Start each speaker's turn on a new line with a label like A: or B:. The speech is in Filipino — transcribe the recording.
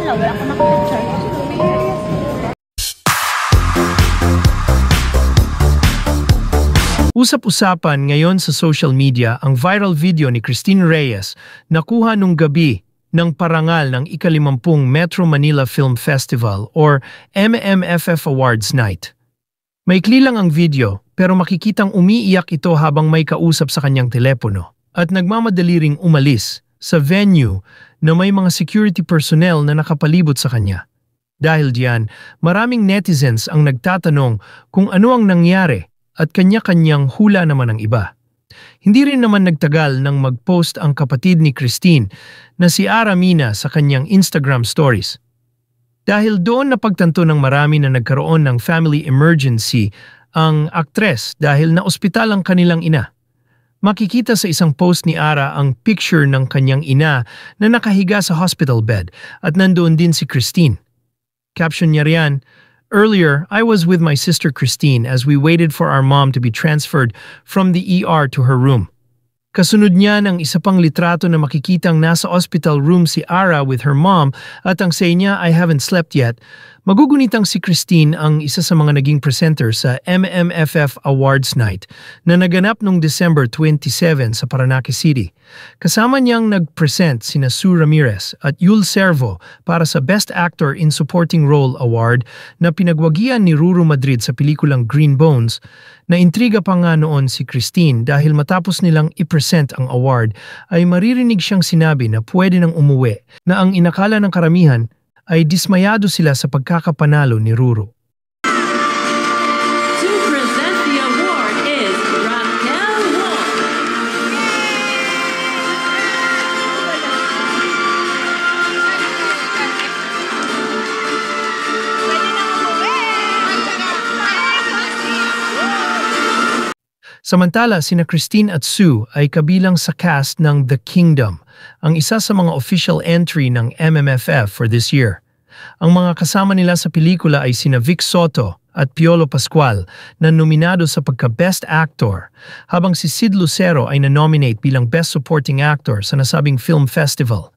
A: na, wala ko nakapicture.
B: Usap-usapan ngayon sa social media ang viral video ni Christine Reyes na kuha nung gabi ng parangal ng ika-50 Metro Manila Film Festival or MMFF Awards Night. Maikli lang ang video pero makikitang umiiyak ito habang may kausap sa kanyang telepono at nagmamadali ring umalis sa venue na may mga security personnel na nakapalibot sa kanya. Dahil diyan, maraming netizens ang nagtatanong kung ano ang nangyari at kanya-kanyang hula naman ang iba. Hindi rin naman nagtagal nang mag-post ang kapatid ni Christine na si Ara Mina sa kanyang Instagram stories. Dahil doon napagtanto ng marami na nagkaroon ng family emergency ang aktres dahil na-ospital ang kanilang ina. Makikita sa isang post ni Ara ang picture ng kanyang ina na nakahiga sa hospital bed at nandoon din si Christine. Caption niya riyan, "Earlier, I was with my sister Christine as we waited for our mom to be transferred from the ER to her room." Kasunod niya ng isa pang litrato na makikitang nasa hospital room si Ara with her mom at ang say niya, "I haven't slept yet." Magugunitang si Christine ang isa sa mga naging presenter sa MMFF Awards Night na naganap noong December 27 sa Parañaque City. Kasama niyang nag-present sina Sue Ramirez at Yul Servo para sa Best Actor in Supporting Role Award na pinagwagian ni Ruru Madrid sa pelikulang Green Bones. Naintriga pa nga noon si Christine dahil matapos nilang i-present ang award ay maririnig siyang sinabi na pwede nang umuwi na ang inakala ng karamihan ay dismayado sila sa pagkakapanalo ni Ruru.
C: To present the award is Raquel Wolf.
B: Samantala, sina Christine at Sue ay kabilang sa cast ng The Kingdom, ang isa sa mga official entry ng MMFF for this year. Ang mga kasama nila sa pelikula ay sina Vic Soto at Piolo Pascual na nominado sa pagka-Best Actor, habang si Sid Lucero ay na-nominate bilang Best Supporting Actor sa nasabing film festival.